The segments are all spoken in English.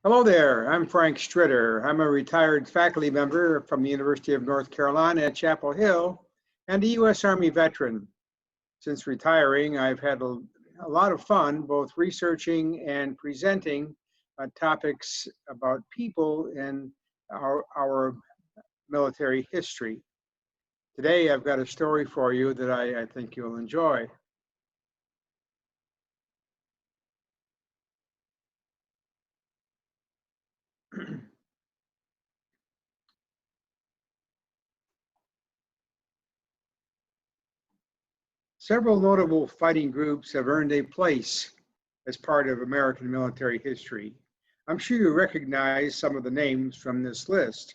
Hello there, I'm Frank Stritter. I'm a retired faculty member from the University of North Carolina at Chapel Hill and a U.S. Army veteran. Since retiring, I've had a lot of fun both researching and presenting topics about people in our military history. Today, I've got a story for you that I think you'll enjoy. Several notable fighting groups have earned a place as part of American military history. I'm sure you recognize some of the names from this list.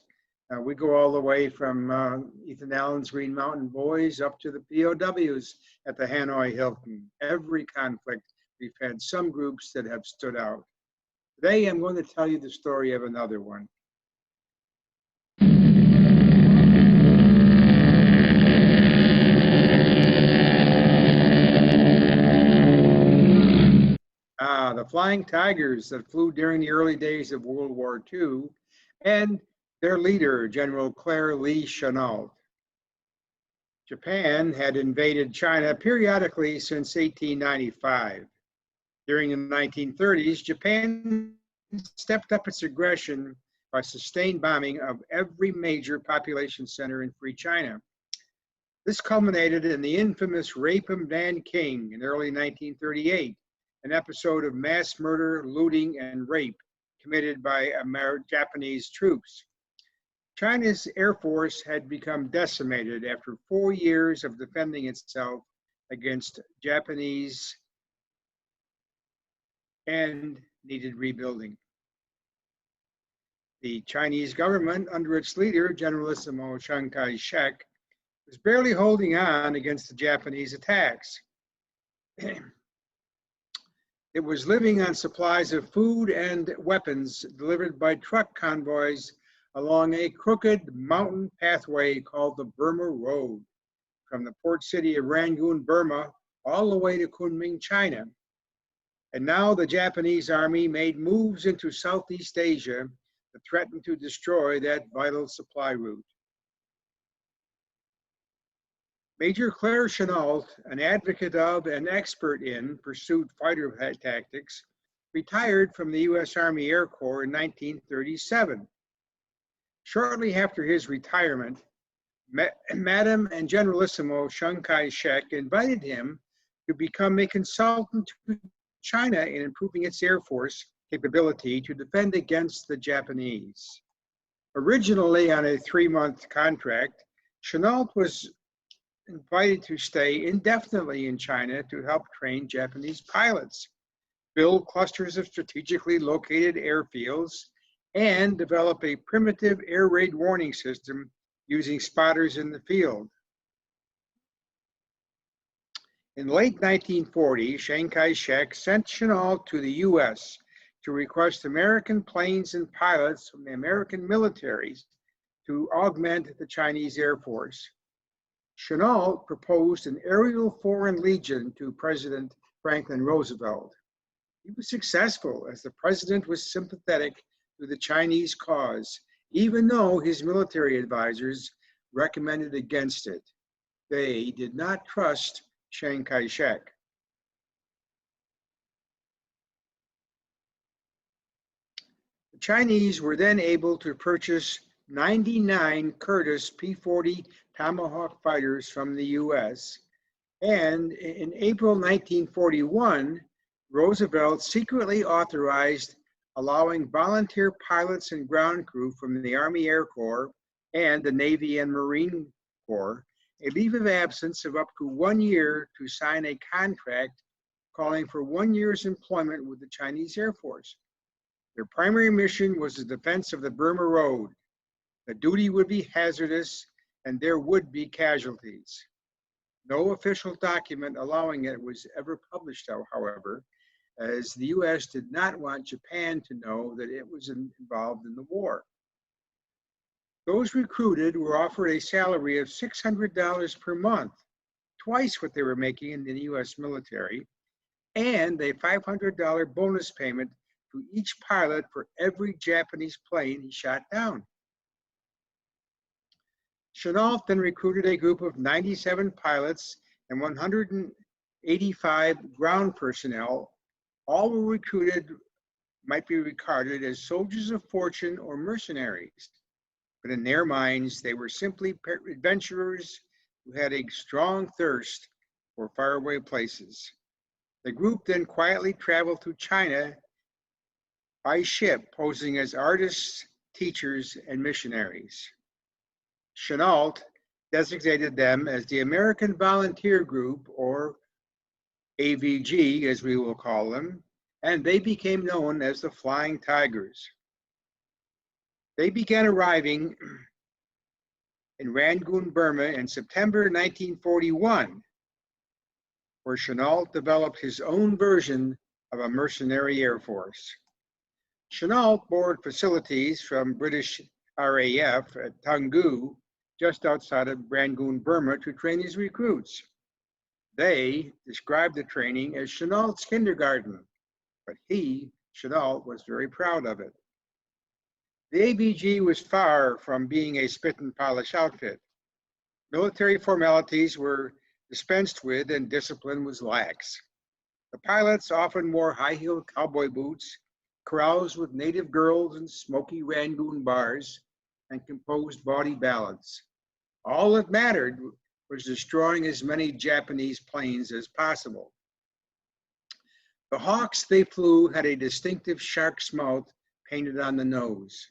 We go all the way from Ethan Allen's Green Mountain Boys up to the POWs at the Hanoi Hilton. Every conflict, we've had some groups that have stood out. Today, I'm going to tell you the story of another one. The Flying Tigers that flew during the early days of World War II, and their leader, General Claire Lee Chenault. Japan had invaded China periodically since 1895. During the 1930s, Japan stepped up its aggression by sustained bombing of every major population center in Free China. This culminated in the infamous Rape of Nanking in early 1938, an episode of mass murder, looting, and rape committed by Japanese troops. China's Air Force had become decimated after 4 years of defending itself against Japanese and needed rebuilding. The Chinese government, under its leader, Generalissimo Chiang Kai-shek, was barely holding on against the Japanese attacks. It was living on supplies of food and weapons delivered by truck convoys along a crooked mountain pathway called the Burma Road, from the port city of Rangoon, Burma, all the way to Kunming, China. And now the Japanese army made moves into Southeast Asia that threatened to destroy that vital supply route. Major Claire Chenault, an advocate of and expert in pursuit fighter tactics, retired from the U.S. Army Air Corps in 1937. Shortly after his retirement, Madam and Generalissimo Chiang Kai-shek invited him to become a consultant to China in improving its Air Force capability to defend against the Japanese. Originally on a 3-month contract, Chenault was invited to stay indefinitely in China to help train Japanese pilots, build clusters of strategically located airfields, and develop a primitive air raid warning system using spotters in the field. In late 1940, Chiang Kai-shek sent Chenault to the U.S. to request American planes and pilots from the American militaries to augment the Chinese Air Force. Chenault proposed an aerial foreign legion to President Franklin Roosevelt. He was successful as the president was sympathetic to the Chinese cause, even though his military advisors recommended against it. They did not trust Chiang Kai-shek. The Chinese were then able to purchase 99 Curtiss P-40 Tomahawk fighters from the U.S. And in April 1941, Roosevelt secretly authorized allowing volunteer pilots and ground crew from the Army Air Corps and the Navy and Marine Corps a leave of absence of up to 1 year to sign a contract calling for 1 year's employment with the Chinese Air Force. Their primary mission was the defense of the Burma Road. The duty would be hazardous and there would be casualties. No official document allowing it was ever published, however, as the U.S. did not want Japan to know that it was involved in the war. Those recruited were offered a salary of $600 per month, twice what they were making in the U.S. military, and a $500 bonus payment to each pilot for every Japanese plane he shot down. Chenault then recruited a group of 97 pilots and 185 ground personnel. All were recruited, might be regarded as soldiers of fortune or mercenaries, but in their minds, they were simply adventurers who had a strong thirst for faraway places. The group then quietly traveled to China by ship, posing as artists, teachers, and missionaries. Chenault designated them as the American Volunteer Group, or AVG as we will call them, and they became known as the Flying Tigers. They began arriving in Rangoon, Burma in September 1941, where Chenault developed his own version of a mercenary air force. Chenault borrowed facilities from British RAF at Taungoo, just outside of Rangoon, Burma, to train his recruits. They described the training as Chenault's kindergarten, but he, Chenault, was very proud of it. The AVG was far from being a spit and polish outfit. Military formalities were dispensed with and discipline was lax. The pilots often wore high-heeled cowboy boots, caroused with native girls in smoky Rangoon bars, and composed bawdy ballads. All that mattered was destroying as many Japanese planes as possible. The Hawks they flew had a distinctive shark's mouth painted on the nose.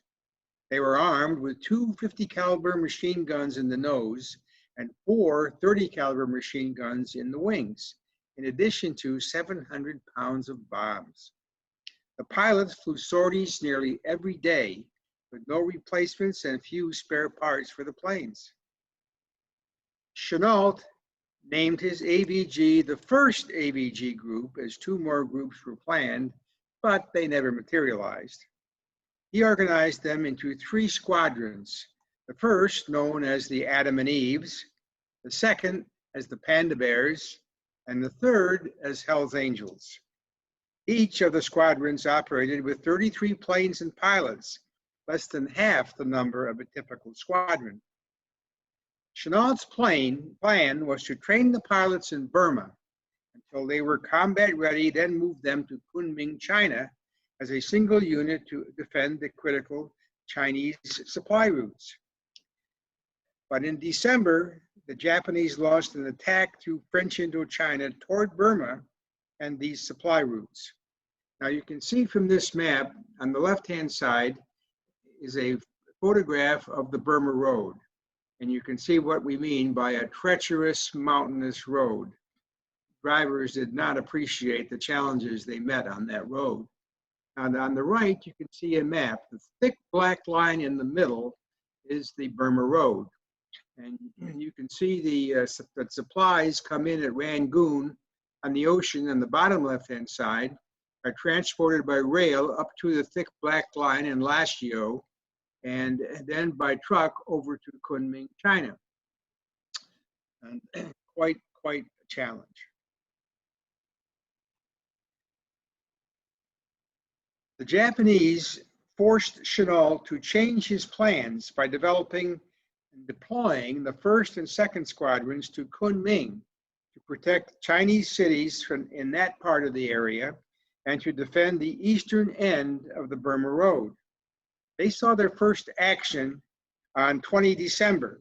They were armed with two 50 caliber machine guns in the nose and four 30 caliber machine guns in the wings, in addition to 700 pounds of bombs. The pilots flew sorties nearly every day, with no replacements and few spare parts for the planes. Chenault named his AVG the first AVG group, as two more groups were planned, but they never materialized. He organized them into three squadrons, the first known as the Adam and Eves, the second as the Panda Bears, and the third as Hell's Angels. Each of the squadrons operated with 33 planes and pilots, less than half the number of a typical squadron. Chenault's plan was to train the pilots in Burma until they were combat ready, then move them to Kunming, China, as a single unit to defend the critical Chinese supply routes. But in December, the Japanese launched an attack through French Indochina toward Burma and these supply routes. Now you can see from this map, on the left-hand side is a photograph of the Burma Road. And you can see what we mean by a treacherous mountainous road. Drivers did not appreciate the challenges they met on that road. And on the right, you can see a map. The thick black line in the middle is the Burma Road. And you can see the supplies come in at Rangoon on the ocean on the bottom left-hand side, are transported by rail up to the thick black line in Lashio, and then by truck over to Kunming, China. And quite a challenge. The Japanese forced Chenault to change his plans by developing and deploying the 1st and 2nd squadrons to Kunming to protect Chinese cities in that part of the area and to defend the eastern end of the Burma Road. They saw their first action on 20 December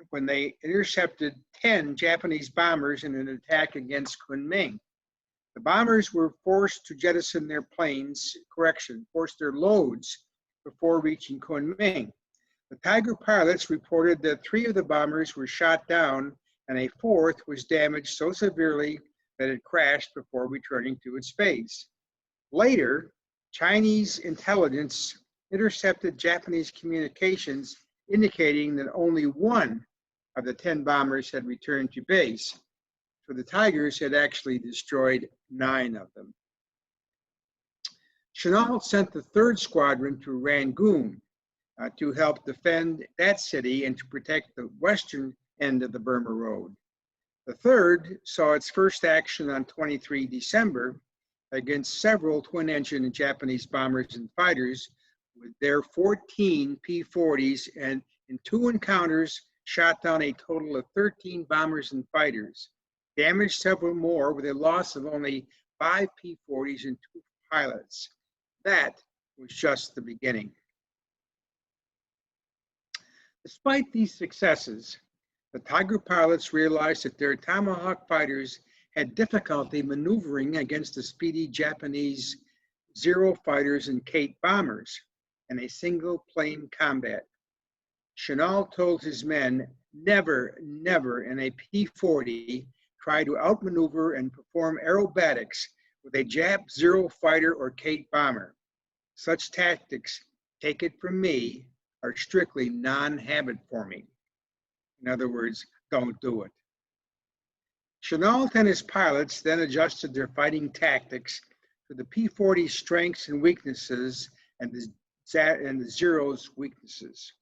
when they intercepted 10 Japanese bombers in an attack against Kunming. The bombers were forced to jettison their forced their loads before reaching Kunming. The Tiger pilots reported that 3 of the bombers were shot down and a 4th was damaged so severely that it crashed before returning to its base. Later, Chinese intelligence intercepted Japanese communications indicating that only 1 of the 10 bombers had returned to base. So the Tigers had actually destroyed 9 of them. Chenault sent the 3rd squadron to Rangoon to help defend that city and to protect the western end of the Burma Road. The 3rd saw its first action on 23 December against several twin-engine Japanese bombers and fighters with their 14 P-40s, and in 2 encounters shot down a total of 13 bombers and fighters, damaged several more with a loss of only 5 P-40s and 2 pilots. That was just the beginning. Despite these successes, the Tiger pilots realized that their Tomahawk fighters had difficulty maneuvering against the speedy Japanese Zero fighters and Kate bombers in a single plane combat. Chenault told his men, never, never in a P-40 try to outmaneuver and perform aerobatics with a Jap Zero fighter or Kate bomber. Such tactics, take it from me, are strictly non-habit forming. In other words, don't do it. Chenault and his pilots then adjusted their fighting tactics to the P-40's strengths and weaknesses and the Zero's weaknesses.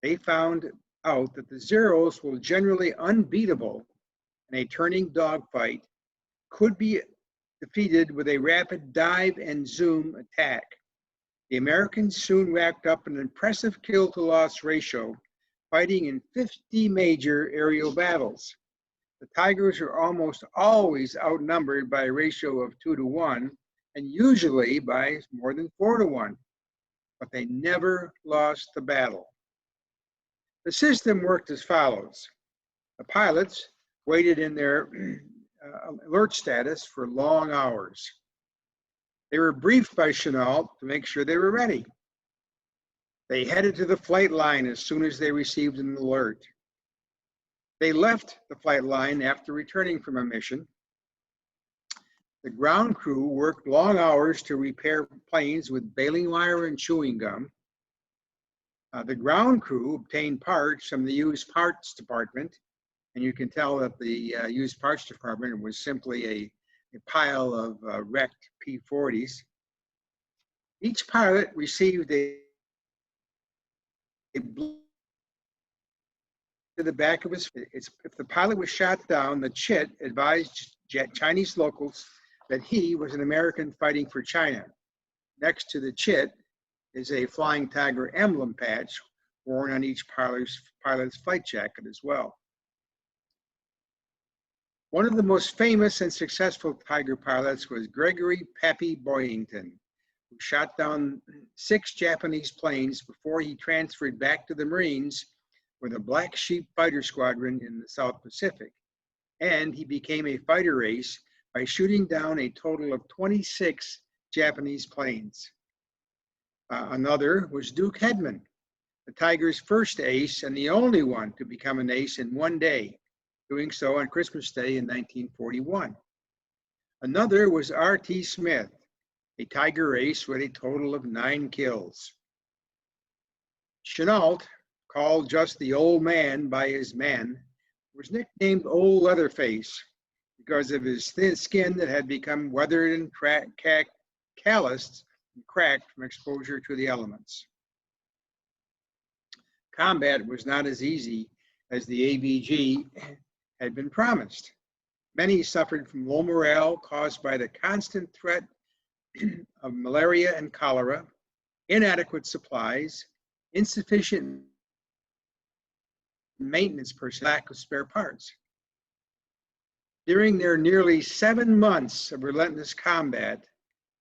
They found out that the Zeros were generally unbeatable in a turning dogfight, could be defeated with a rapid dive and zoom attack. The Americans soon racked up an impressive kill-to-loss ratio, fighting in 50 major aerial battles. The Tigers are almost always outnumbered by a ratio of 2 to 1, and usually by more than 4 to 1, but they never lost the battle. The system worked as follows. The pilots waited in their alert status for long hours. They were briefed by Chenault to make sure they were ready. They headed to the flight line as soon as they received an alert. They left the flight line after returning from a mission. The ground crew worked long hours to repair planes with baling wire and chewing gum. The ground crew obtained parts from the used parts department, and you can tell that the used parts department was simply a pile of wrecked P-40s. Each pilot received a to the back of his. If the pilot was shot down, the chit advised Chinese locals that he was an American fighting for China. Next to the chit is a Flying Tiger emblem patch worn on each pilot's flight jacket as well. One of the most famous and successful Tiger pilots was Gregory Pappy Boyington, who shot down 6 Japanese planes before he transferred back to the Marines with a Black Sheep fighter squadron in the South Pacific. And he became a fighter ace by shooting down a total of 26 Japanese planes. Another was Duke Hedman, the Tigers' first ace and the only one to become an ace in one day, doing so on Christmas Day in 1941. Another was R.T. Smith, a Tiger ace with a total of 9 kills. Chenault, called just the Old Man by his men, was nicknamed Old Leatherface because of his thin skin that had become weathered and calloused and cracked from exposure to the elements. Combat was not as easy as the AVG had been promised. Many suffered from low morale caused by the constant threat of malaria and cholera, inadequate supplies, insufficient maintenance personnel, lack of spare parts. During their nearly 7 months of relentless combat,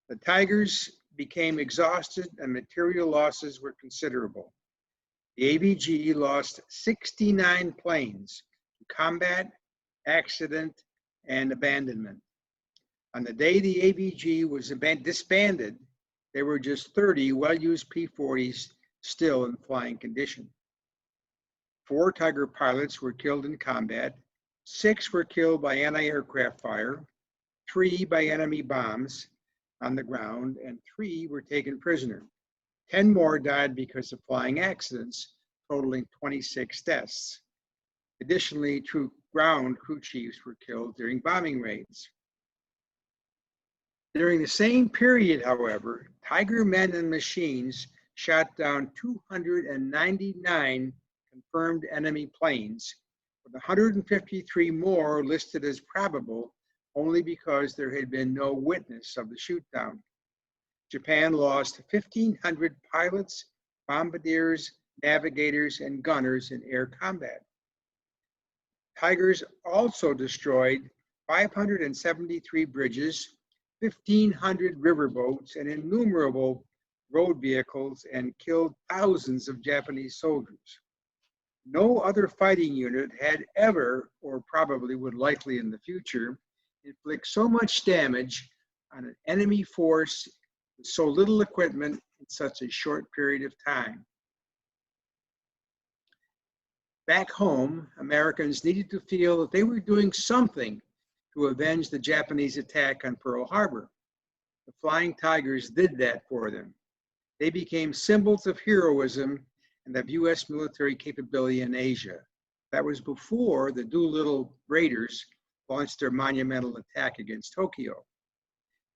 the Tigers became exhausted and material losses were considerable. The AVG lost 69 planes to combat, accident, and abandonment. On the day the AVG was disbanded, there were just 30 well-used P-40s still in flying condition. 4 Tiger pilots were killed in combat, 6 were killed by anti-aircraft fire, 3 by enemy bombs on the ground, and 3 were taken prisoner. 10 more died because of flying accidents, totaling 26 deaths. Additionally, 2 ground crew chiefs were killed during bombing raids. During the same period, however, Tiger men and machines shot down 299 confirmed enemy planes, with 153 more listed as probable only because there had been no witness of the shoot-down. Japan lost 1,500 pilots, bombardiers, navigators, and gunners in air combat. Tigers also destroyed 573 bridges, 1,500 riverboats, and innumerable road vehicles, and killed thousands of Japanese soldiers. No other fighting unit had ever, or probably would likely in the future, inflict so much damage on an enemy force with so little equipment in such a short period of time. Back home, Americans needed to feel that they were doing something to avenge the Japanese attack on Pearl Harbor. The Flying Tigers did that for them. They became symbols of heroism and of U.S. military capability in Asia. That was before the Doolittle Raiders launched their monumental attack against Tokyo.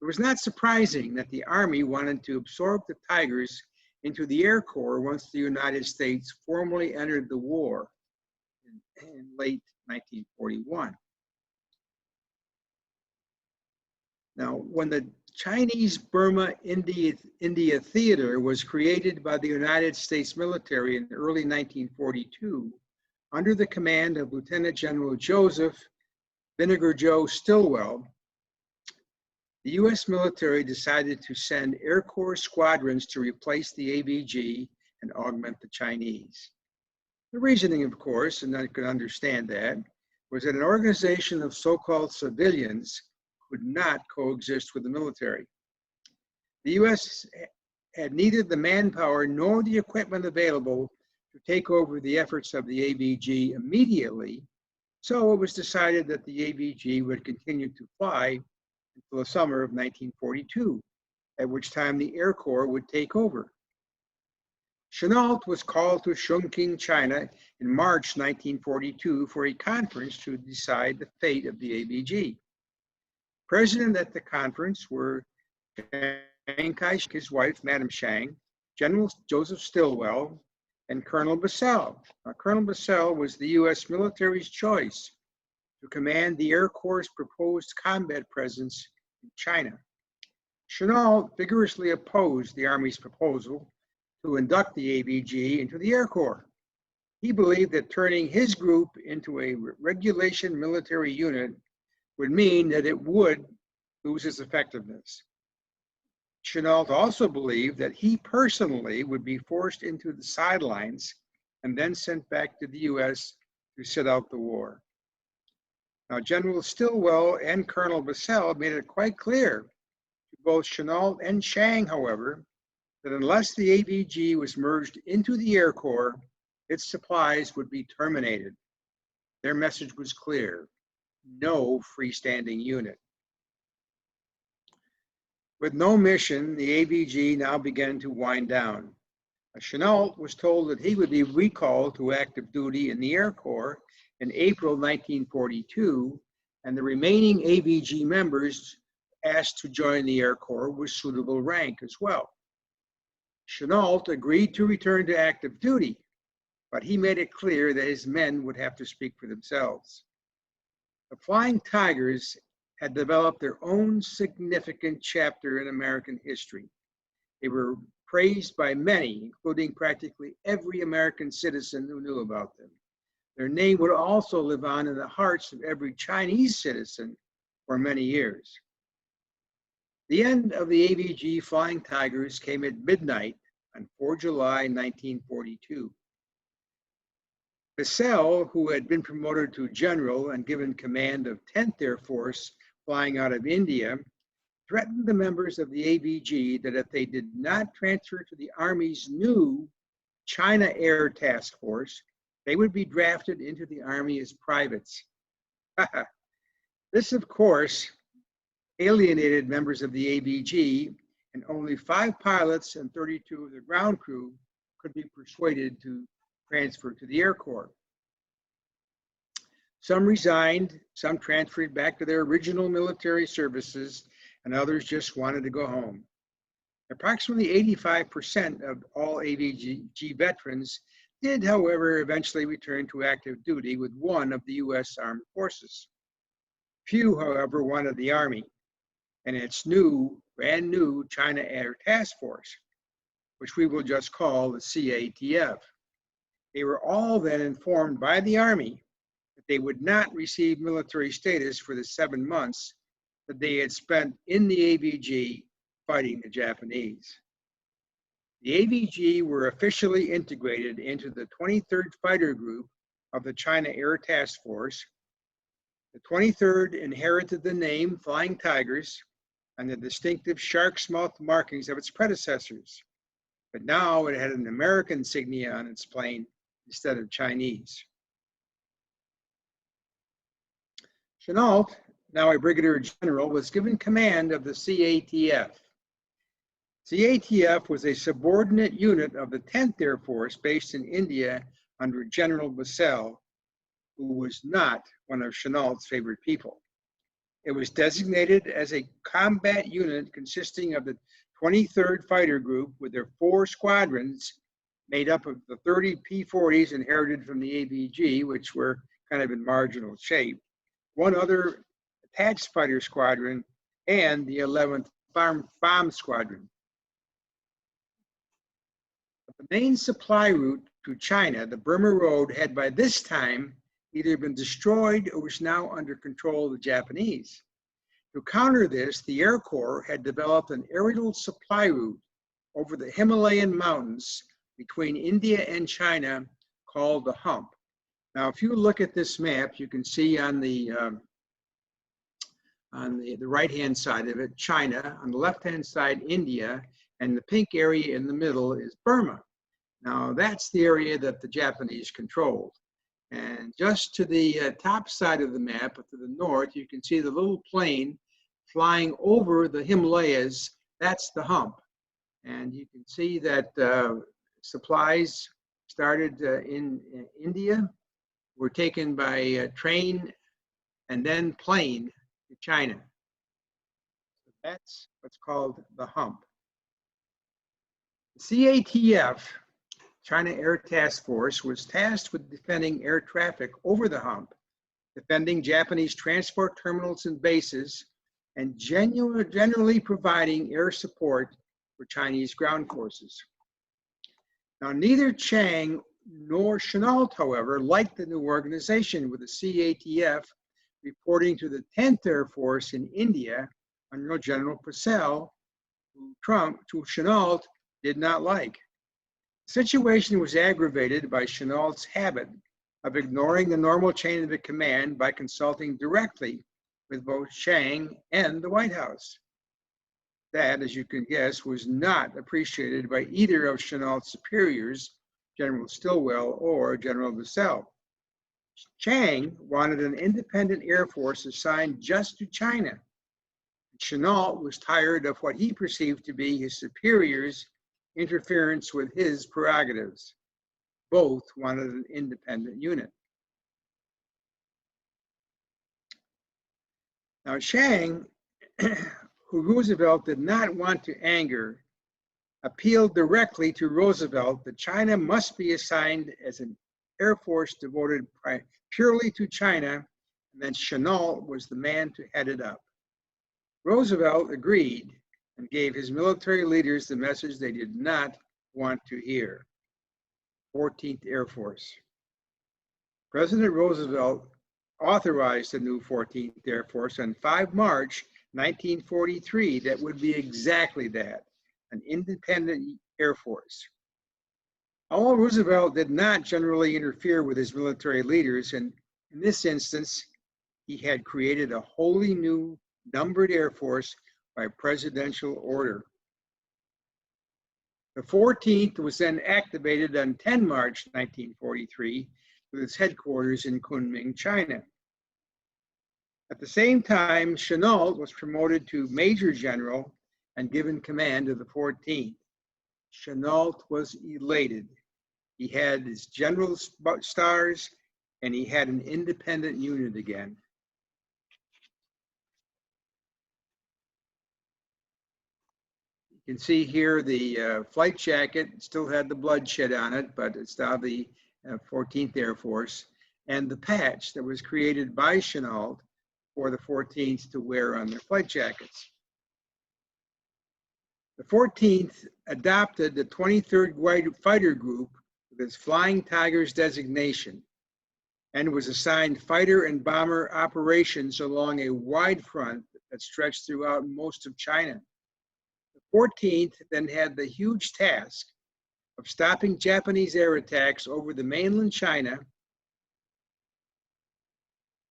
It was not surprising that the Army wanted to absorb the Tigers into the Air Corps once the United States formally entered the war in late 1941. Now, when the Chinese Burma-India Theater was created by the United States military in early 1942, under the command of Lieutenant General Joseph Vinegar Joe Stilwell, the U.S. military decided to send Air Corps squadrons to replace the AVG and augment the Chinese. The reasoning, of course, and I could understand that, was that an organization of so-called civilians could not coexist with the military. The U.S. had neither the manpower nor the equipment available to take over the efforts of the AVG immediately, so it was decided that the AVG would continue to fly until the summer of 1942, at which time the Air Corps would take over. Chenault was called to Chongqing, China in March 1942 for a conference to decide the fate of the AVG. Present at the conference were Chiang Kai-shek, his wife, Madam Chiang, General Joseph Stilwell, and Colonel Bassell. Now, Colonel Bassell was the U.S. military's choice to command the Air Corps' proposed combat presence in China. Chenault vigorously opposed the Army's proposal to induct the AVG into the Air Corps. He believed that turning his group into a regulation military unit would mean that it would lose its effectiveness. Chenault also believed that he personally would be forced into the sidelines and then sent back to the U.S. to sit out the war. Now, General Stilwell and Colonel Bassell made it quite clear to both Chenault and Chiang, however, that unless the AVG was merged into the Air Corps, its supplies would be terminated. Their message was clear: no freestanding unit. With no mission, the AVG now began to wind down. Chenault was told that he would be recalled to active duty in the Air Corps in April 1942, and the remaining AVG members asked to join the Air Corps with suitable rank as well. Chenault agreed to return to active duty, but he made it clear that his men would have to speak for themselves. The Flying Tigers had developed their own significant chapter in American history. They were praised by many, including practically every American citizen who knew about them. Their name would also live on in the hearts of every Chinese citizen for many years. The end of the AVG Flying Tigers came at midnight on 4 July 1942. Bassell, who had been promoted to general and given command of 10th Air Force flying out of India, threatened the members of the AVG that if they did not transfer to the Army's new China Air Task Force, they would be drafted into the Army as privates. This, of course, alienated members of the AVG, and only 5 pilots and 32 of the ground crew could be persuaded to transfer to the Air Corps. Some resigned, some transferred back to their original military services, and others just wanted to go home. Approximately 85% of all AVG veterans did, however, eventually return to active duty with one of the U.S. Armed Forces. Few, however, wanted the Army and its brand new China Air Task Force, which we will just call the CATF. They were all then informed by the Army that they would not receive military status for the 7 months that they had spent in the AVG fighting the Japanese. The AVG were officially integrated into the 23rd Fighter Group of the China Air Task Force. The 23rd inherited the name Flying Tigers and the distinctive shark's mouth markings of its predecessors, but now it had an American insignia on its plane instead of Chinese. Chenault, now a brigadier general, was given command of the CATF. CATF was a subordinate unit of the 10th Air Force based in India under General Bassell, who was not one of Chenault's favorite people. It was designated as a combat unit consisting of the 23rd Fighter Group with their 4 squadrons made up of the 30 P-40s inherited from the AVG, which were kind of in marginal shape, 1 other attached fighter squadron, and the 11th Bomb Squadron. The main supply route to China, the Burma Road, had by this time either been destroyed or was now under control of the Japanese. To counter this, the Air Corps had developed an aerial supply route over the Himalayan mountains between India and China called the Hump. Now, if you look at this map, you can see on the right-hand side of it, China, on the left-hand side, India, and the pink area in the middle is Burma. Now, that's the area that the Japanese controlled. And just to the top side of the map, to the north, you can see the little plane flying over the Himalayas. That's the Hump. And you can see that supplies started in India, were taken by train and then plane to China. So that's what's called the Hump. The CATF, China Air Task Force, was tasked with defending air traffic over the Hump, defending Japanese transport terminals and bases, and generally providing air support for Chinese ground forces. Now, neither Chiang nor Chenault, however, liked the new organization, with the CATF reporting to the 10th Air Force in India under General Purcell, who Chenault did not like. The situation was aggravated by Chenault's habit of ignoring the normal chain of command by consulting directly with both Chiang and the White House. That, as you can guess, was not appreciated by either of Chenault's superiors, General Stilwell or General Bassell. Chiang wanted an independent Air Force assigned just to China. Chenault was tired of what he perceived to be his superiors' interference with his prerogatives. Both wanted an independent unit. Now, Chiang, who Roosevelt did not want to anger, appealed directly to Roosevelt that China must be assigned as an Air Force devoted purely to China, and that Chenault was the man to head it up. Roosevelt agreed and gave his military leaders the message they did not want to hear. 14th Air Force. President Roosevelt authorized the new 14th Air Force on 5 March 1943 that would be exactly that, an independent Air Force. Although Roosevelt did not generally interfere with his military leaders, and in this instance, he had created a wholly new numbered Air Force by presidential order. The 14th was then activated on 10 March 1943 with its headquarters in Kunming, China. At the same time, Chenault was promoted to Major General and given command of the 14th. Chenault was elated. He had his general stars, and he had an independent unit again. You can see here the flight jacket still had the bloodshed on it, but it's now the 14th Air Force, and the patch that was created by Chenault for the 14th to wear on their flight jackets. The 14th adopted the 23rd Fighter Group with its Flying Tigers designation and was assigned fighter and bomber operations along a wide front that stretched throughout most of China. The 14th then had the huge task of stopping Japanese air attacks over the mainland China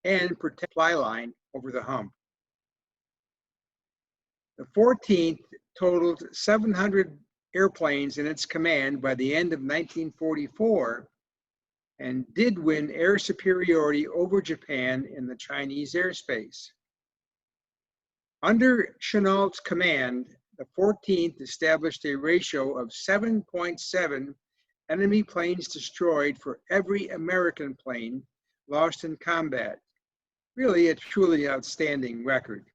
and protect the supply line over the hump. The 14th totaled 700 airplanes in its command by the end of 1944 and did win air superiority over Japan in the Chinese airspace. Under Chenault's command, the 14th established a ratio of 7.7 enemy planes destroyed for every American plane lost in combat. Really a truly outstanding record.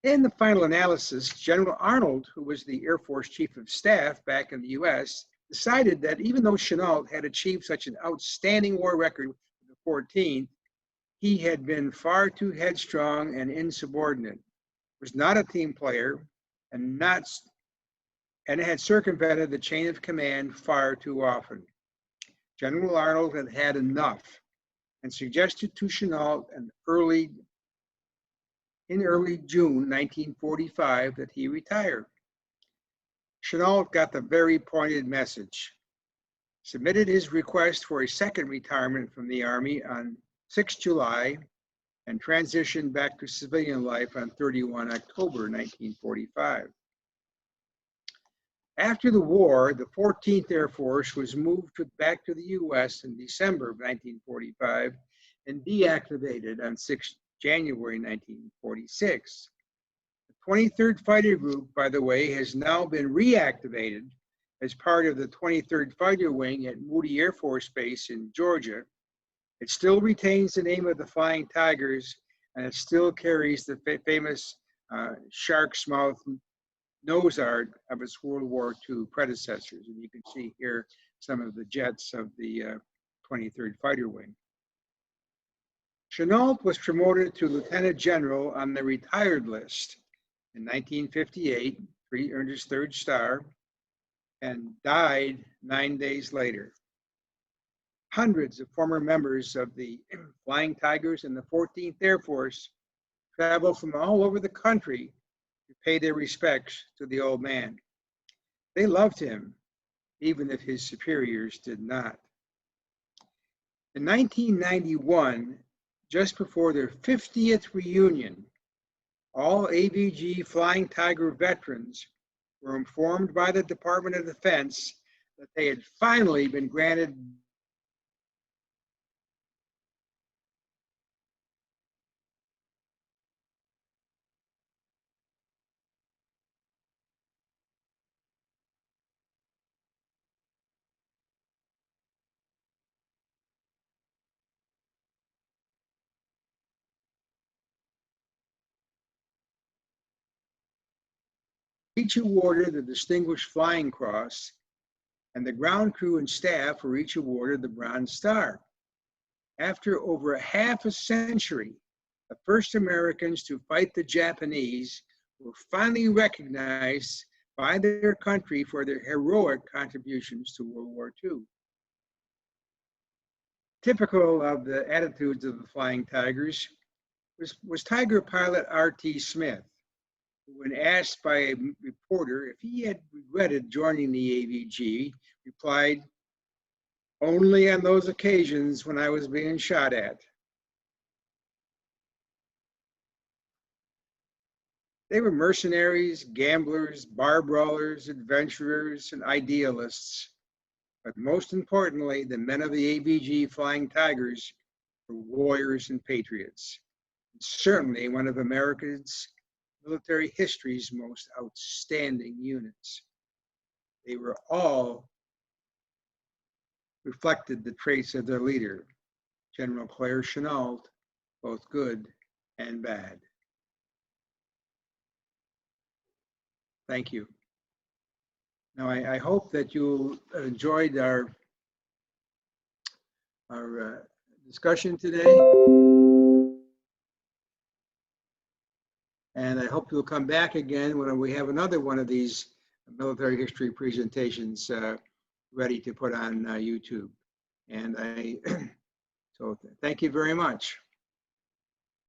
In the final analysis, General Arnold, who was the Air Force Chief of Staff back in the US, decided that even though Chenault had achieved such an outstanding war record with the 14th, he had been far too headstrong and insubordinate, was not a team player, and had circumvented the chain of command far too often. General Arnold had had enough and suggested to Chenault in early June 1945 that he retire. Chenault got the very pointed message, submitted his request for a second retirement from the Army on 6 July, and transitioned back to civilian life on 31 October 1945. After the war, the 14th Air Force was moved back to the US in December of 1945 and deactivated on 6 January 1946. The 23rd Fighter Group, by the way, has now been reactivated as part of the 23rd Fighter Wing at Moody Air Force Base in Georgia. It still retains the name of the Flying Tigers, and it still carries the famous shark's mouth nose art of its World War II predecessors. And you can see here some of the jets of the 23rd Fighter Wing. Chenault was promoted to Lieutenant General on the retired list in 1958, earned his 3rd star, and died 9 days later. Hundreds of former members of the Flying Tigers and the 14th Air Force traveled from all over the country to pay their respects to the old man. They loved him, even if his superiors did not. In 1991, just before their 50th reunion, all AVG Flying Tiger veterans were informed by the Department of Defense that they had finally been granted each awarded the Distinguished Flying Cross, and the ground crew and staff were each awarded the Bronze Star. After over half a century, the first Americans to fight the Japanese were finally recognized by their country for their heroic contributions to World War II. Typical of the attitudes of the Flying Tigers was Tiger pilot R.T. Smith, who, when asked by a reporter if he had regretted joining the AVG, replied, "Only on those occasions when I was being shot at." They were mercenaries, gamblers, bar brawlers, adventurers, and idealists. But most importantly, the men of the AVG Flying Tigers were warriors and patriots. Certainly one of America's military history's most outstanding units. They were all reflected the traits of their leader, General Claire Chenault, both good and bad. Thank you. Now, I hope that you enjoyed our discussion today. And I hope you'll come back again when we have another one of these military history presentations ready to put on YouTube. And so thank you very much.